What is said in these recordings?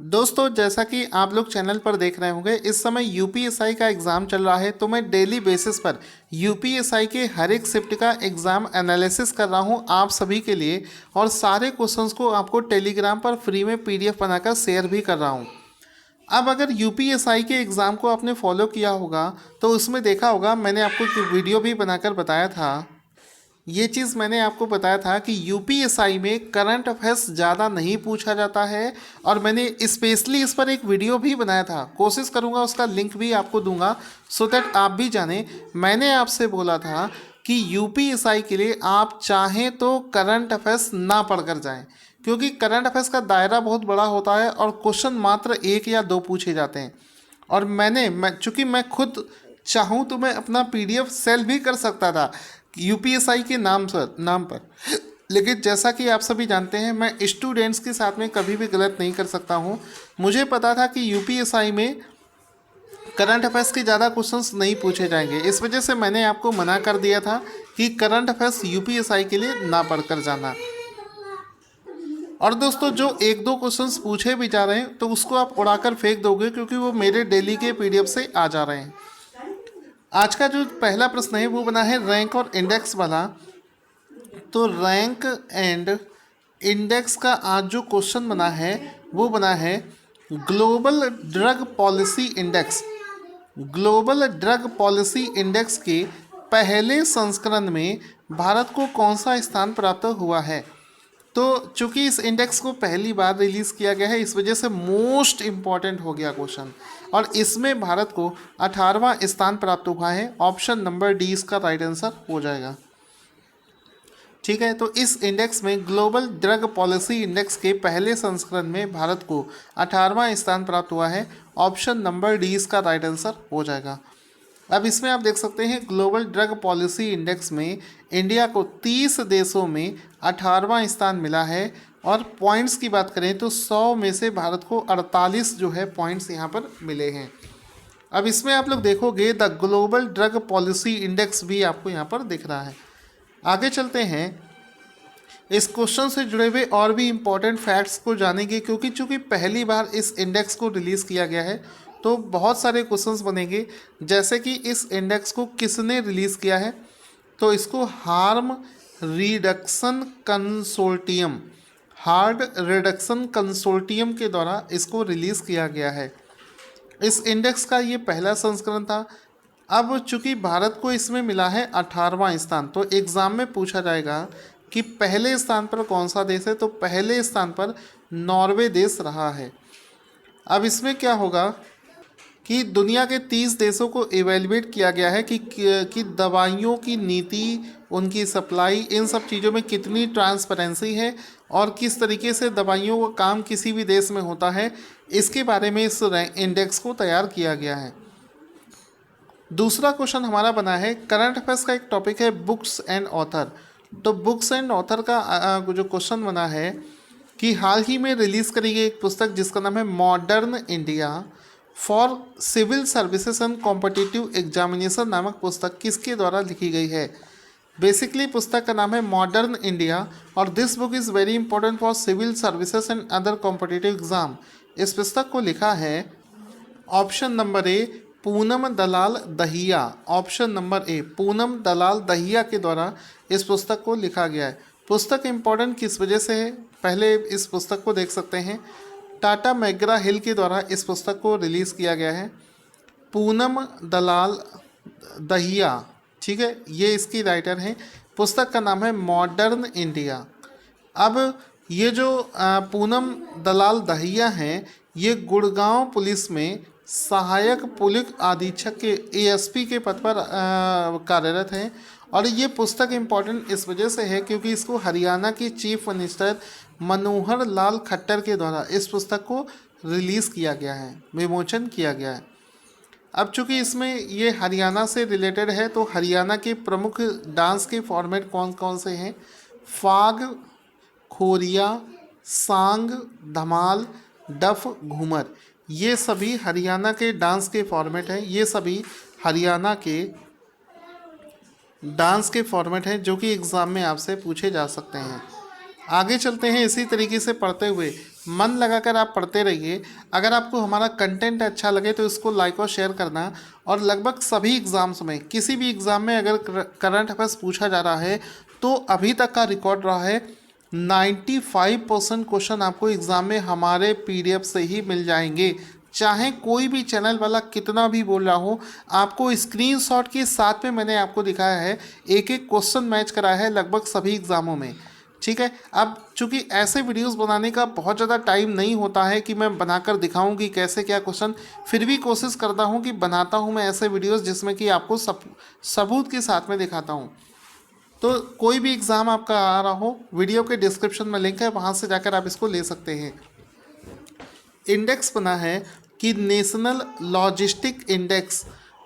दोस्तों, जैसा कि आप लोग चैनल पर देख रहे होंगे, इस समय यूपीएसआई का एग्ज़ाम चल रहा है। तो मैं डेली बेसिस पर यूपीएसआई के हर एक शिफ्ट का एग्ज़ाम एनालिसिस कर रहा हूं आप सभी के लिए, और सारे क्वेश्चंस को आपको टेलीग्राम पर फ्री में पीडीएफ बनाकर शेयर भी कर रहा हूं। अब अगर यूपीएसआई के एग्ज़ाम को आपने फॉलो किया होगा तो उसमें देखा होगा, मैंने आपको एक वीडियो भी बनाकर बताया था। ये चीज़ मैंने आपको बताया था कि यूपीएसआई में करंट अफेयर्स ज़्यादा नहीं पूछा जाता है, और मैंने स्पेशली इस पर एक वीडियो भी बनाया था। कोशिश करूँगा उसका लिंक भी आपको दूंगा सो दैट आप भी जानें। मैंने आपसे बोला था कि यूपीएसआई के लिए आप चाहें तो करंट अफेयर्स ना पढ़कर जाएं, क्योंकि करंट अफेयर्स का दायरा बहुत बड़ा होता है और क्वेश्चन मात्र एक या दो पूछे जाते हैं। और चूंकि मैं खुद चाहूँ तो मैं अपना पीडीएफ सेल भी कर सकता था यूपीएसआई के नाम पर। लेकिन जैसा कि आप सभी जानते हैं, मैं स्टूडेंट्स के साथ में कभी भी गलत नहीं कर सकता हूँ। मुझे पता था कि यूपीएसआई में करंट अफेयर्स के ज़्यादा क्वेश्चंस नहीं पूछे जाएंगे, इस वजह से मैंने आपको मना कर दिया था कि करंट अफेयर्स यूपीएसआई के लिए ना पढ़कर जाना। और दोस्तों, जो एक दो क्वेश्चंस पूछे भी जा रहे हैं तो उसको आप उड़ाकर फेंक दोगे, क्योंकि वो मेरे डेली के पीडीएफ से आ जा रहे हैं। आज का जो पहला प्रश्न है वो बना है रैंक और इंडेक्स वाला। तो रैंक एंड इंडेक्स का आज जो क्वेश्चन बना है वो बना है global drug policy index. Global drug policy index के पहले संस्करण में भारत को कौन सा स्थान प्राप्त हुआ है? तो चूंकि इस इंडेक्स को पहली बार रिलीज़ किया गया है, इस वजह से मोस्ट इम्पॉर्टेंट हो गया क्वेश्चन, और इसमें भारत को 18वां स्थान प्राप्त हुआ है। ऑप्शन नंबर डी इसका राइट आंसर हो जाएगा। ठीक है, तो इस इंडेक्स में ग्लोबल ड्रग पॉलिसी इंडेक्स के पहले संस्करण में भारत को 18वां स्थान प्राप्त हुआ है। ऑप्शन नंबर डी इसका राइट आंसर हो जाएगा। अब इसमें आप देख सकते हैं ग्लोबल ड्रग पॉलिसी इंडेक्स में इंडिया को 30 देशों में 18वां स्थान मिला है, और पॉइंट्स की बात करें तो 100 में से भारत को 48 जो है पॉइंट्स यहाँ पर मिले हैं। अब इसमें आप लोग देखोगे the global drug policy index भी आपको यहाँ पर दिख रहा है। आगे चलते हैं, इस क्वेश्चन से जुड़े हुए और भी इम्पोर्टेंट फैक्ट्स को जानेंगे, क्योंकि चूंकि पहली बार इस इंडेक्स को रिलीज़ किया गया है तो बहुत सारे क्वेश्चंस बनेंगे। जैसे कि इस इंडेक्स को किसने रिलीज़ किया है? तो इसको हार्ड रिडक्शन कंसोर्टियम के द्वारा इसको रिलीज़ किया गया है। इस इंडेक्स का ये पहला संस्करण था। अब चूंकि भारत को इसमें मिला है 18वां स्थान, तो एग्ज़ाम में पूछा जाएगा कि पहले स्थान पर कौन सा देश है? तो पहले स्थान पर नॉर्वे देश रहा है। अब इसमें क्या होगा कि दुनिया के 30 देशों को इवेलुएट किया गया है कि दवाइयों की नीति, उनकी सप्लाई, इन सब चीज़ों में कितनी ट्रांसपेरेंसी है और किस तरीके से दवाइयों का काम किसी भी देश में होता है, इसके बारे में इस इंडेक्स को तैयार किया गया है। दूसरा क्वेश्चन हमारा बना है, करंट अफेयर्स का एक टॉपिक है बुक्स एंड ऑथर। तो बुक्स एंड ऑथर का जो क्वेश्चन बना है कि हाल ही में रिलीज़ करी गई एक पुस्तक जिसका नाम है modern India for civil services and competitive examination नामक पुस्तक किसके द्वारा लिखी गई है? बेसिकली पुस्तक का नाम है मॉडर्न इंडिया, और this book is very important for civil services and other competitive exam. इस पुस्तक को लिखा है option number A Poonam Dalal Dahiya. Option number A Poonam Dalal Dahiya के द्वारा इस पुस्तक को लिखा गया है। पुस्तक इम्पोर्टेंट किस वजह से है, पहले इस पुस्तक को देख सकते हैं। टाटा मैकग्रा हिल के द्वारा इस पुस्तक को रिलीज़ किया गया है। पूनम दलाल दहिया, ठीक है, ये इसकी राइटर हैं। पुस्तक का नाम है मॉडर्न इंडिया। अब ये जो पूनम दलाल दहिया हैं, ये गुड़गांव पुलिस में सहायक पुलिस अधीक्षक के एएसपी के पद पर कार्यरत हैं। और ये पुस्तक इम्पॉर्टेंट इस वजह से है क्योंकि इसको हरियाणा के चीफ मिनिस्टर मनोहर लाल खट्टर के द्वारा इस पुस्तक को रिलीज़ किया गया है, विमोचन किया गया है। अब चूंकि इसमें ये हरियाणा से रिलेटेड है, तो हरियाणा के प्रमुख डांस के फॉर्मेट कौन कौन से हैं? फाग, खोरिया, सांग, धमाल, डफ, घूमर, ये सभी हरियाणा के डांस के फॉर्मेट हैं। ये सभी हरियाणा के डांस के फॉर्मेट हैं जो कि एग्ज़ाम में आपसे पूछे जा सकते हैं। आगे चलते हैं इसी तरीके से पढ़ते हुए। मन लगाकर आप पढ़ते रहिए। अगर आपको हमारा कंटेंट अच्छा लगे तो इसको लाइक और शेयर करना। और लगभग सभी एग्ज़ाम्स में, किसी भी एग्ज़ाम में अगर करंट अफेयर्स पूछा जा रहा है तो अभी तक का रिकॉर्ड रहा है 95% क्वेश्चन आपको एग्ज़ाम में हमारे PDF से ही मिल जाएंगे। चाहे कोई भी चैनल वाला कितना भी बोल रहा हो, आपको स्क्रीनशॉट के साथ में मैंने आपको दिखाया है, एक एक क्वेश्चन मैच कराया है लगभग सभी एग्ज़ामों में। ठीक है। अब चूंकि ऐसे वीडियोस बनाने का बहुत ज़्यादा टाइम नहीं होता है कि मैं बनाकर दिखाऊं कि कैसे क्या क्वेश्चन, फिर भी कोशिश करता हूं कि बनाता हूं मैं ऐसे वीडियोस जिसमें कि आपको सबूत के साथ में दिखाता हूं। तो कोई भी एग्ज़ाम आपका आ रहा हो, वीडियो के डिस्क्रिप्शन में लिंक है, वहाँ से जाकर आप इसको ले सकते हैं। इंडेक्स बना है कि नेशनल लॉजिस्टिक इंडेक्स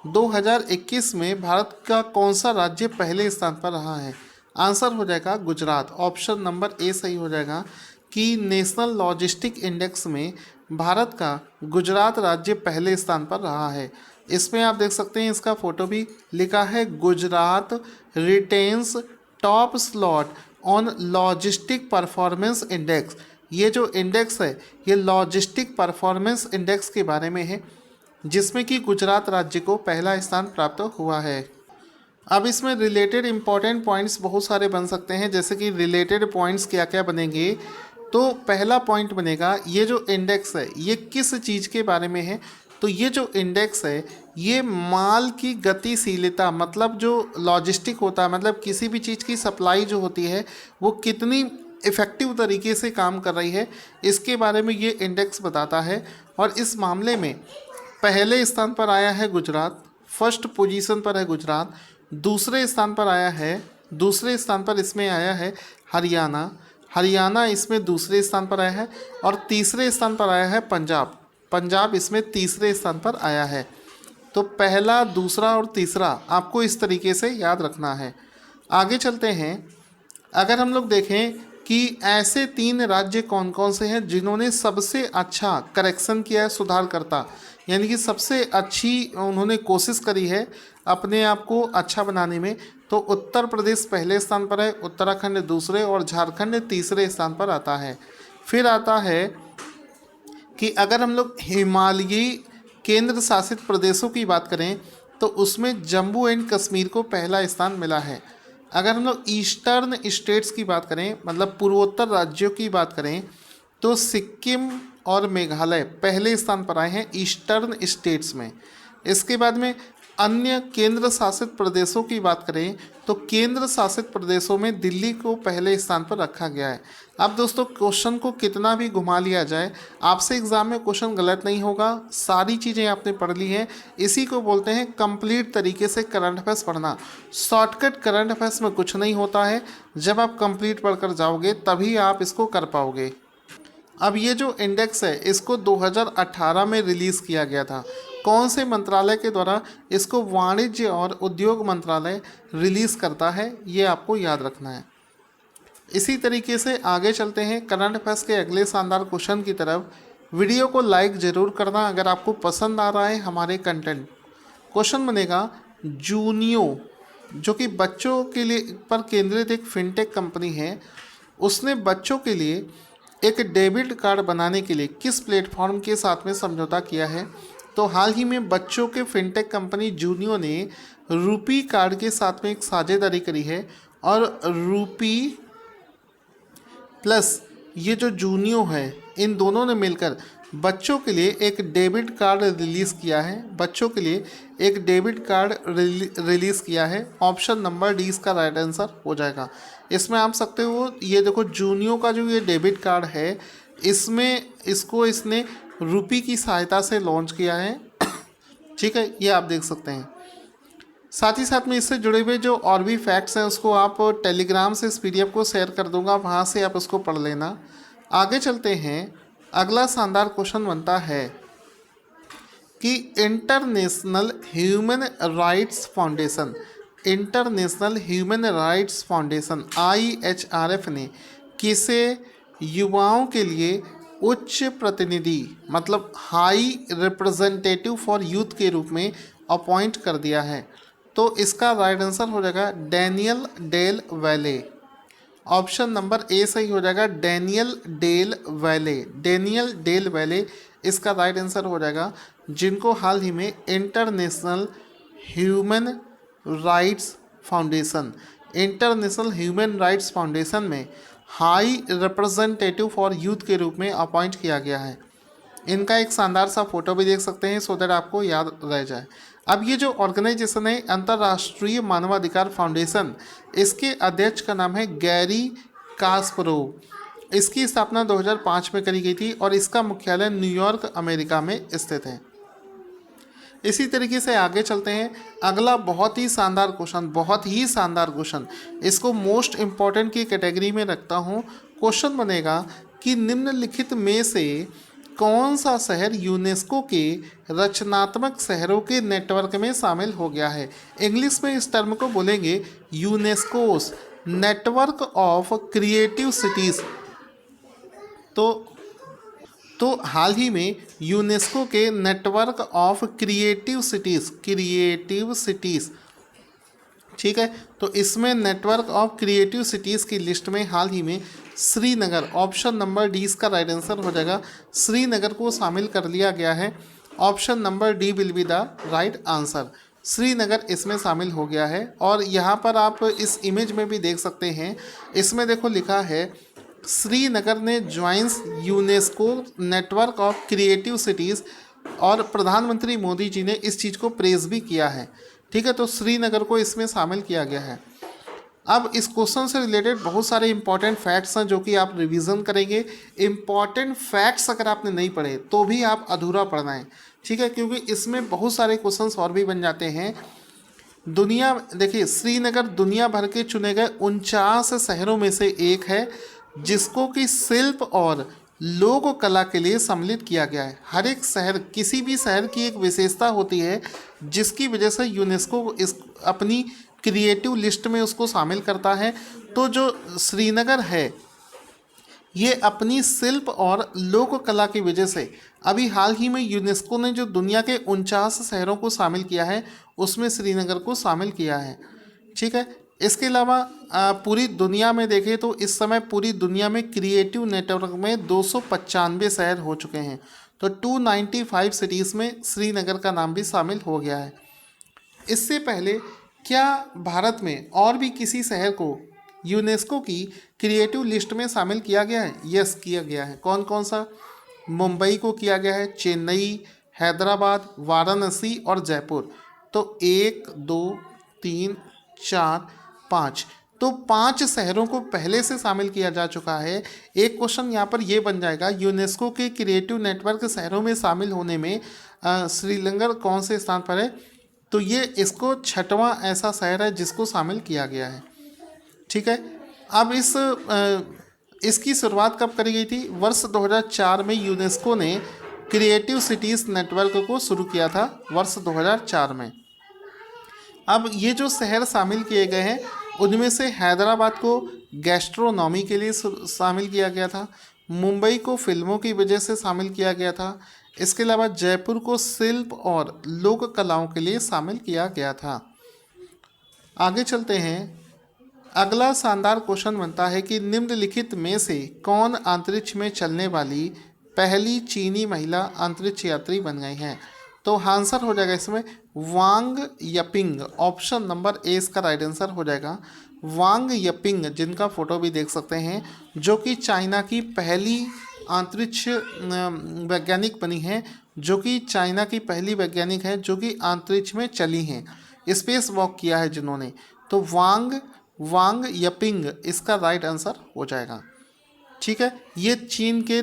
2021 में भारत का कौन सा राज्य पहले स्थान पर रहा है। आंसर हो जाएगा गुजरात। ऑप्शन नंबर ए सही हो जाएगा कि नेशनल लॉजिस्टिक इंडेक्स में भारत का गुजरात राज्य पहले स्थान पर रहा है। इसमें आप देख सकते हैं, इसका फोटो भी लिखा है, Gujarat retains top slot on logistic performance index. ये जो इंडेक्स है ये लॉजिस्टिक परफॉर्मेंस इंडेक्स के बारे में है, जिसमें कि गुजरात राज्य को पहला स्थान प्राप्त हुआ है। अब इसमें रिलेटेड इंपॉर्टेंट पॉइंट्स बहुत सारे बन सकते हैं। जैसे कि रिलेटेड पॉइंट्स क्या क्या बनेंगे, तो पहला पॉइंट बनेगा ये जो इंडेक्स है ये किस चीज़ के बारे में है। तो ये जो इंडेक्स है ये माल की गतिशीलता, मतलब जो लॉजिस्टिक होता है, मतलब किसी भी चीज़ की सप्लाई जो होती है वो कितनी इफ़ेक्टिव तरीके से काम कर रही है, इसके बारे में ये इंडेक्स बताता है। और इस मामले में पहले स्थान पर आया है गुजरात, फर्स्ट पोजीशन पर है गुजरात। दूसरे स्थान पर इसमें आया है हरियाणा इसमें दूसरे स्थान पर आया है। और तीसरे स्थान पर आया है पंजाब इसमें तीसरे स्थान पर आया है। तो पहला, दूसरा और तीसरा आपको इस तरीके से याद रखना है। आगे चलते हैं। अगर हम लोग देखें कि ऐसे 3 राज्य कौन कौन से हैं जिन्होंने सबसे अच्छा करेक्शन किया है, सुधारकर्ता, यानी कि सबसे अच्छी उन्होंने कोशिश करी है अपने आप को अच्छा बनाने में, तो उत्तर प्रदेश पहले स्थान पर है, उत्तराखंड दूसरे और झारखंड तीसरे स्थान पर आता है। फिर आता है कि अगर हम लोग हिमालयी केंद्र शासित प्रदेशों की बात करें तो उसमें जम्मू एंड कश्मीर को पहला स्थान मिला है। अगर हम लोग ईस्टर्न स्टेट्स की बात करें, मतलब पूर्वोत्तर राज्यों की बात करें, तो सिक्किम और मेघालय पहले स्थान पर आए हैं ईस्टर्न स्टेट्स में। इसके बाद में अन्य केंद्र शासित प्रदेशों की बात करें तो केंद्र शासित प्रदेशों में दिल्ली को पहले स्थान पर रखा गया है। अब दोस्तों क्वेश्चन को कितना भी घुमा लिया जाए, आपसे एग्जाम में क्वेश्चन गलत नहीं होगा। सारी चीज़ें आपने पढ़ ली हैं। इसी को बोलते हैं कंप्लीट तरीके से करंट अफेयर्स पढ़ना। शॉर्टकट करंट अफेयर्स में कुछ नहीं होता है। जब आप कंप्लीट पढ़कर जाओगे तभी आप इसको कर पाओगे। अब ये जो इंडेक्स है इसको 2018 में रिलीज़ किया गया था। कौन से मंत्रालय के द्वारा? इसको वाणिज्य और उद्योग मंत्रालय रिलीज़ करता है, ये आपको याद रखना है। इसी तरीके से आगे चलते हैं करंट अफेयर्स के अगले शानदार क्वेश्चन की तरफ। वीडियो को लाइक ज़रूर करना अगर आपको पसंद आ रहा है हमारे कंटेंट। क्वेश्चन बनेगा, जूनियो जो कि बच्चों के लिए पर केंद्रित एक फिनटेक कंपनी है, उसने बच्चों के लिए एक डेबिट कार्ड बनाने के लिए किस प्लेटफॉर्म के साथ में समझौता किया है? तो हाल ही में बच्चों के फिनटेक कंपनी जूनियो ने रूपी कार्ड के साथ में एक साझेदारी करी है। और रूपी प्लस ये जो जूनियो है, इन दोनों ने मिलकर बच्चों के लिए एक डेबिट कार्ड रिलीज़ किया है। बच्चों के लिए एक डेबिट कार्ड रिलीज़ किया है। ऑप्शन नंबर डी इसका राइट आंसर हो जाएगा। इसमें आप सकते हो, ये देखो जूनियो का जो ये डेबिट कार्ड है, इसने रूपी की सहायता से लॉन्च किया है। ठीक है, ये आप देख सकते हैं। साथ ही साथ में इससे जुड़े हुए जो और भी फैक्ट्स हैं उसको आप टेलीग्राम से इस PDF को शेयर कर दूंगा, वहाँ से आप उसको पढ़ लेना। आगे चलते हैं। अगला शानदार क्वेश्चन बनता है कि international human rights foundation IHRF ने किसे युवाओं के लिए उच्च प्रतिनिधि, मतलब हाई रिप्रेजेंटेटिव फॉर यूथ के रूप में अपॉइंट कर दिया है? तो इसका राइट आंसर हो जाएगा Daniel Del Valle. Option number A सही हो जाएगा, Daniel Del Valle. Daniel Del Valle इसका राइट आंसर हो जाएगा, जिनको हाल ही में इंटरनेशनल ह्यूमन राइट्स फाउंडेशन में हाई रिप्रेजेंटेटिव फॉर यूथ के रूप में अपॉइंट किया गया है। इनका एक शानदार सा फोटो भी देख सकते हैं, सो दैट आपको याद रह जाए। अब ये जो ऑर्गेनाइजेशन है अंतर्राष्ट्रीय मानवाधिकार फाउंडेशन, इसके अध्यक्ष का नाम है गैरी कास्परोव। इसकी स्थापना 2005 में करी गई थी और इसका मुख्यालय न्यूयॉर्क अमेरिका में स्थित है। इसी तरीके से आगे चलते हैं। अगला बहुत ही शानदार क्वेश्चन, इसको मोस्ट इम्पॉर्टेंट की कैटेगरी में रखता हूँ। क्वेश्चन बनेगा कि निम्नलिखित में से कौन सा शहर यूनेस्को के रचनात्मक शहरों के नेटवर्क में शामिल हो गया है। इंग्लिश में इस टर्म को बोलेंगे UNESCO's network of creative cities. तो हाल ही में यूनेस्को के नेटवर्क ऑफ क्रिएटिव सिटीज़, ठीक है, तो इसमें नेटवर्क ऑफ क्रिएटिव सिटीज़ की लिस्ट में हाल ही में श्रीनगर, ऑप्शन नंबर डी इसका राइट आंसर हो जाएगा, श्रीनगर को शामिल कर लिया गया है। Option number D will be the right answer. Srinagar इसमें शामिल हो गया है। और यहाँ पर आप इस इमेज में भी देख सकते हैं, इसमें देखो लिखा है श्रीनगर ने joins UNESCO network of creative cities, और प्रधानमंत्री मोदी जी ने इस चीज़ को प्रेज भी किया है, ठीक है। तो श्रीनगर को इसमें शामिल किया गया है। अब इस क्वेश्चन से रिलेटेड बहुत सारे इंपॉर्टेंट फैक्ट्स हैं जो कि आप रिवीजन करेंगे। इंपॉर्टेंट फैक्ट्स अगर आपने नहीं पढ़े तो भी आप अधूरा पढ़ना है, ठीक है, क्योंकि इसमें बहुत सारे क्वेश्चंस और भी बन जाते हैं। देखिए श्रीनगर दुनिया भर के चुने गए 49 शहरों में से एक है, जिसको कि शिल्प और लोक कला के लिए सम्मिलित किया गया है। हर एक शहर, किसी भी शहर की एक विशेषता होती है जिसकी वजह से यूनेस्को इस अपनी क्रिएटिव लिस्ट में उसको शामिल करता है। तो जो श्रीनगर है ये अपनी शिल्प और लोक कला की वजह से अभी हाल ही में यूनेस्को ने जो दुनिया के 49 शहरों को शामिल किया है उसमें श्रीनगर को शामिल किया है, ठीक है। इसके अलावा पूरी दुनिया में देखें तो इस समय पूरी दुनिया में क्रिएटिव नेटवर्क में 295 शहर हो चुके हैं। तो 295 सिटीज़ में श्रीनगर का नाम भी शामिल हो गया है। इससे पहले क्या भारत में और भी किसी शहर को यूनेस्को की क्रिएटिव लिस्ट में शामिल किया गया है? यस, किया गया है। कौन कौन सा? मुंबई को किया गया है, चेन्नई, हैदराबाद, वाराणसी और जयपुर। तो 1 2 3 4 5, तो 5 शहरों को पहले से शामिल किया जा चुका है। एक क्वेश्चन यहाँ पर ये बन जाएगा, यूनेस्को के क्रिएटिव नेटवर्क शहरों में शामिल होने में श्रीनगर कौन से स्थान पर है? तो ये इसको 6वां ऐसा शहर है जिसको शामिल किया गया है, ठीक है। अब इसकी शुरुआत कब करी गई थी? वर्ष 2004 में यूनेस्को ने क्रिएटिव सिटीज़ नेटवर्क को शुरू किया था, वर्ष 2004 में। अब ये जो शहर शामिल किए गए हैं उनमें से हैदराबाद को गैस्ट्रोनॉमी के लिए शामिल किया गया था, मुंबई को फिल्मों की वजह से शामिल किया गया था, इसके अलावा जयपुर को शिल्प और लोक कलाओं के लिए शामिल किया गया था। आगे चलते हैं। अगला शानदार क्वेश्चन बनता है कि निम्नलिखित में से कौन अंतरिक्ष में चलने वाली पहली चीनी महिला अंतरिक्ष यात्री बन गई हैं? तो आंसर हो जाएगा इसमें वांग यपिंग। ऑप्शन नंबर ए इसका राइट आंसर हो जाएगा। वांग यपिंग, जिनका फोटो भी देख सकते हैं, जो कि चाइना की पहली अंतरिक्ष वैज्ञानिक बनी है, जो कि चाइना की पहली वैज्ञानिक है जो कि अंतरिक्ष में चली हैं, स्पेस वॉक किया है जिन्होंने। तो वांग यपिंग इसका राइट आंसर हो जाएगा, ठीक है। ये चीन के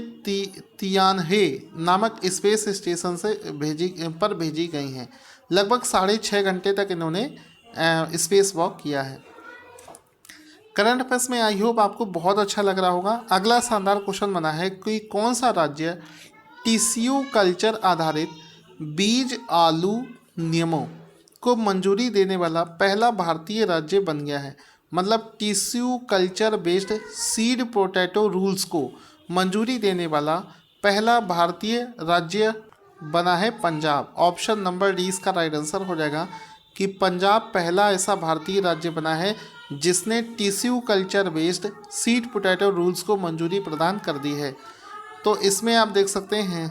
तियानहे नामक स्पेस स्टेशन से भेजी गई हैं। लगभग 6.5 घंटे तक इन्होंने स्पेस वॉक किया है। करंट अफेयर्स में आई होप आपको बहुत अच्छा लग रहा होगा। अगला शानदार क्वेश्चन बना है कि कौन सा राज्य टिश्यू कल्चर आधारित बीज आलू नियमों को मंजूरी देने वाला पहला भारतीय राज्य बन गया है? मतलब tissue culture based seed potato rules को मंजूरी देने वाला पहला भारतीय राज्य बना है पंजाब। ऑप्शन नंबर डी इसका राइट आंसर हो जाएगा कि पंजाब पहला ऐसा भारतीय राज्य बना है जिसने tissue culture based seed potato rules को मंजूरी प्रदान कर दी है। तो इसमें आप देख सकते हैं,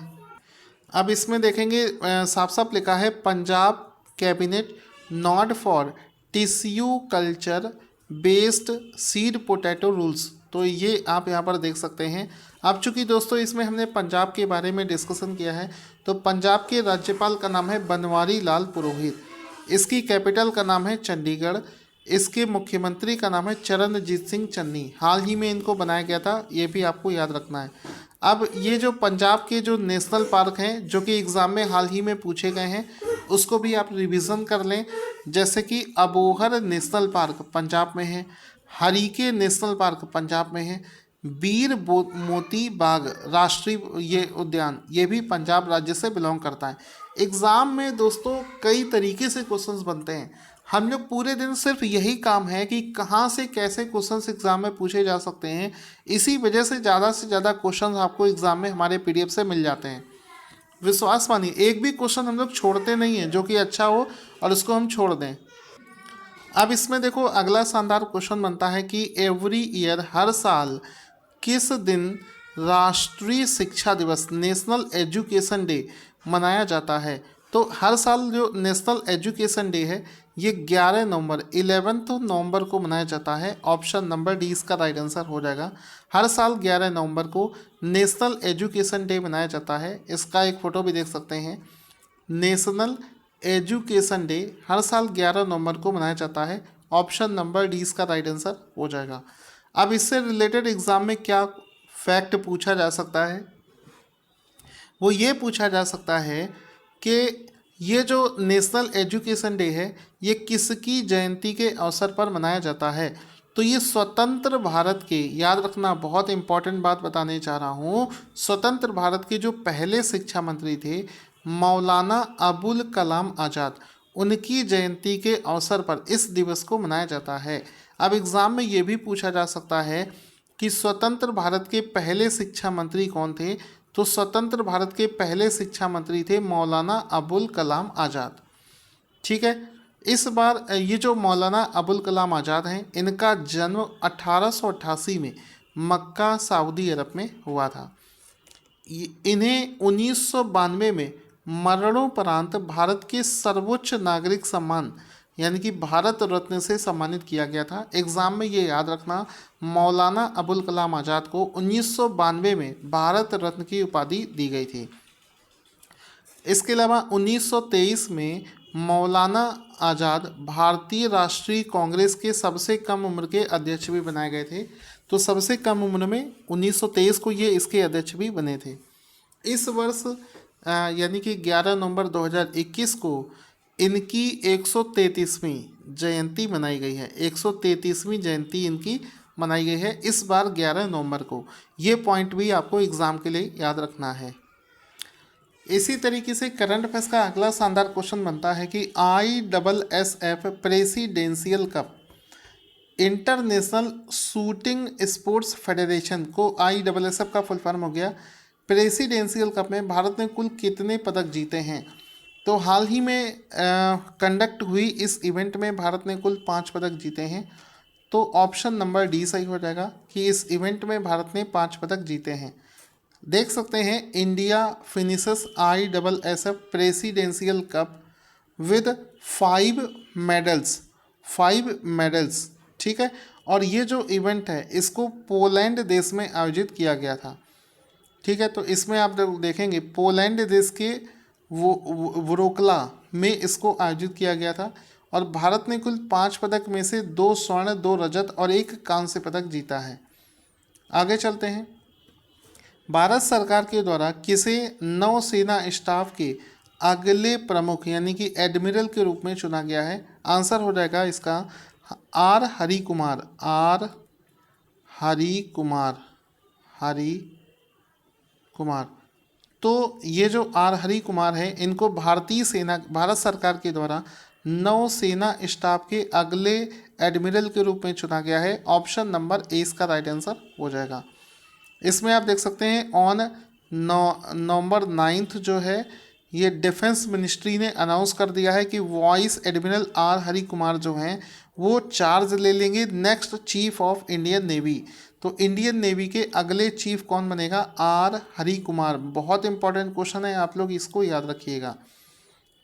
अब इसमें देखेंगे साफ साफ लिखा है Punjab cabinet not for tissue culture based seed potato rules. तो ये आप यहाँ पर देख सकते हैं। अब चूंकि दोस्तों इसमें हमने पंजाब के बारे में डिस्कशन किया है, तो पंजाब के राज्यपाल का नाम है बनवारी लाल पुरोहित, इसकी कैपिटल का नाम है चंडीगढ़, इसके मुख्यमंत्री का नाम है चरणजीत सिंह चन्नी। हाल ही में इनको बनाया गया था, ये भी आपको याद रखना है। अब ये जो पंजाब के जो नेशनल पार्क हैं जो कि एग्ज़ाम में हाल ही में पूछे गए हैं, उसको भी आप रिवीजन कर लें। जैसे कि अबोहर नेशनल पार्क पंजाब में है, हरीके नेशनल पार्क पंजाब में है, वीर मोती बाग राष्ट्रीय ये उद्यान ये भी पंजाब राज्य से बिलोंग करता है। एग्ज़ाम में दोस्तों कई तरीके से क्वेश्चंस बनते हैं। हम लोग पूरे दिन सिर्फ यही काम है कि कहाँ से कैसे क्वेश्चंस एग्ज़ाम में पूछे जा सकते हैं, इसी वजह से ज़्यादा क्वेश्चंस आपको एग्ज़ाम में हमारे पीडीएफ से मिल जाते हैं। विश्वास मानिए, एक भी क्वेश्चन हम लोग छोड़ते नहीं हैं जो कि अच्छा हो और उसको हम छोड़ दें। अब इसमें देखो अगला शानदार क्वेश्चन बनता है कि एवरी ईयर हर साल किस दिन राष्ट्रीय शिक्षा दिवस नेशनल एजुकेशन डे मनाया जाता है। तो हर साल जो नेशनल एजुकेशन डे है ये 11 नवंबर 11 नवंबर को मनाया जाता है। ऑप्शन नंबर डी इसका राइट आंसर हो जाएगा। हर साल 11 नवंबर को नेशनल एजुकेशन डे मनाया जाता है। इसका एक फ़ोटो भी देख सकते हैं। नेशनल एजुकेशन डे हर साल 11 नवंबर को मनाया जाता है। ऑप्शन नंबर डी इसका राइट आंसर हो जाएगा। अब इससे रिलेटेड एग्ज़ाम में क्या फैक्ट पूछा जा सकता है, वो ये पूछा जा सकता है कि ये जो नेशनल एजुकेशन डे है ये किसकी जयंती के अवसर पर मनाया जाता है। तो ये स्वतंत्र भारत के, याद रखना बहुत इंपॉर्टेंट बात बताने जा रहा हूँ, स्वतंत्र भारत के जो पहले शिक्षा मंत्री थे मौलाना अबुल कलाम आज़ाद, उनकी जयंती के अवसर पर इस दिवस को मनाया जाता है। अब एग्ज़ाम में ये भी पूछा जा सकता है कि स्वतंत्र भारत के पहले शिक्षा मंत्री कौन थे। तो स्वतंत्र भारत के पहले शिक्षा मंत्री थे मौलाना अबुल कलाम आज़ाद। ठीक है, इस बार ये जो मौलाना अबुल कलाम आज़ाद हैं इनका जन्म 1888 में मक्का सऊदी अरब में हुआ था। इन्हें 1992 में मरणोपरांत भारत के सर्वोच्च नागरिक सम्मान यानी कि भारत रत्न से सम्मानित किया गया था। एग्ज़ाम में ये याद रखना, मौलाना अबुल कलाम आज़ाद को 1992 में भारत रत्न की उपाधि दी गई थी। इसके अलावा 1923 में मौलाना आज़ाद भारतीय राष्ट्रीय कांग्रेस के सबसे कम उम्र के अध्यक्ष भी बनाए गए थे। तो सबसे कम उम्र में 1923 को ये इसके अध्यक्ष भी बने थे। इस वर्ष यानी कि 11 नवंबर 2021 को इनकी 133वीं जयंती मनाई गई है। 133वीं जयंती इनकी मनाई गई है इस बार 11 नवंबर को। ये पॉइंट भी आपको एग्ज़ाम के लिए याद रखना है। इसी तरीके से करंट अफेयर्स का अगला शानदार क्वेश्चन बनता है कि ISSF presidential cup international shooting sports federation को ISSF का फुल फॉर्म हो गया। प्रेसिडेंशियल कप में भारत ने कुल कितने पदक जीते हैं। तो हाल ही में कंडक्ट हुई इस इवेंट में भारत ने कुल 5 पदक जीते हैं। तो ऑप्शन नंबर डी सही हो जाएगा कि इस इवेंट में भारत ने 5 पदक जीते हैं। देख सकते हैं India finishes ISSF presidential cup with 5 medals. ठीक है, और ये जो इवेंट है इसको पोलैंड देश में आयोजित किया गया था। ठीक है, तो इसमें आप देखेंगे पोलैंड देश के वरोक्ला में इसको आयोजित किया गया था और भारत ने कुल 5 पदक में से 2 स्वर्ण 2 रजत और 1 कांस्य पदक जीता है। आगे चलते हैं। भारत सरकार के द्वारा किसे नौसेना स्टाफ के अगले प्रमुख यानी कि एडमिरल के रूप में चुना गया है। आंसर हो जाएगा इसका आर हरि कुमार। तो ये जो आर हरि कुमार है इनको भारत सरकार के द्वारा नौसेना स्टाफ के अगले एडमिरल के रूप में चुना गया है। ऑप्शन नंबर ए इसका राइट आंसर हो जाएगा। इसमें आप देख सकते हैं ऑन नवंबर 9 जो है ये डिफेंस मिनिस्ट्री ने अनाउंस कर दिया है कि vice admiral R Hari Kumar जो हैं वो चार्ज ले लेंगे next chief of Indian navy. तो इंडियन नेवी के अगले चीफ कौन बनेगा? आर हरि कुमार। बहुत इंपॉर्टेंट क्वेश्चन है, आप लोग इसको याद रखिएगा।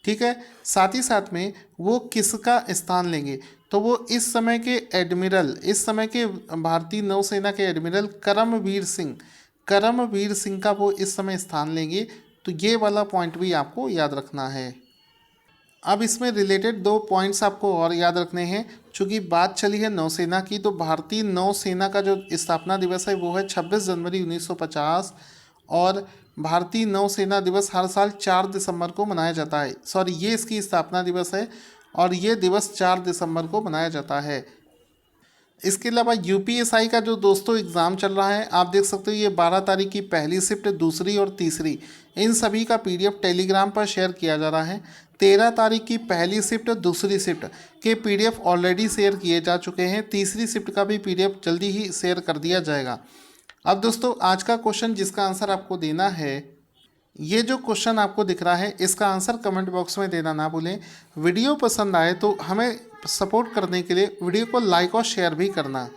ठीक है, साथ ही साथ में वो किसका स्थान लेंगे? तो वो इस समय के एडमिरल, इस समय के भारतीय नौसेना के एडमिरल करमवीर सिंह का वो इस समय स्थान लेंगे। तो ये वाला पॉइंट भी आपको याद रखना है। अब इसमें रिलेटेड दो पॉइंट्स आपको और याद रखने हैं। चूँकि बात चली है नौसेना की, तो भारतीय नौसेना का जो स्थापना दिवस है वो है 26 जनवरी 1950, और भारतीय नौसेना दिवस हर साल 4 दिसंबर को मनाया जाता है। सॉरी, ये इसकी स्थापना दिवस है और ये दिवस 4 दिसंबर को मनाया जाता है। इसके अलावा यूपीएसआई का जो दोस्तों एग्ज़ाम चल रहा है, आप देख सकते हो ये 12 तारीख की पहली शिफ्ट, दूसरी और तीसरी, इन सभी का पीडीएफ टेलीग्राम पर शेयर किया जा रहा है। 13 तारीख की पहली शिफ्ट, दूसरी शिफ्ट के पीडीएफ ऑलरेडी शेयर किए जा चुके हैं। तीसरी शिफ्ट का भी पीडीएफ जल्दी ही शेयर कर दिया जाएगा। अब दोस्तों आज का क्वेश्चन जिसका आंसर आपको देना है, ये जो क्वेश्चन आपको दिख रहा है इसका आंसर कमेंट बॉक्स में देना ना भूलें। वीडियो पसंद आए तो हमें सपोर्ट करने के लिए वीडियो को लाइक और शेयर भी करना।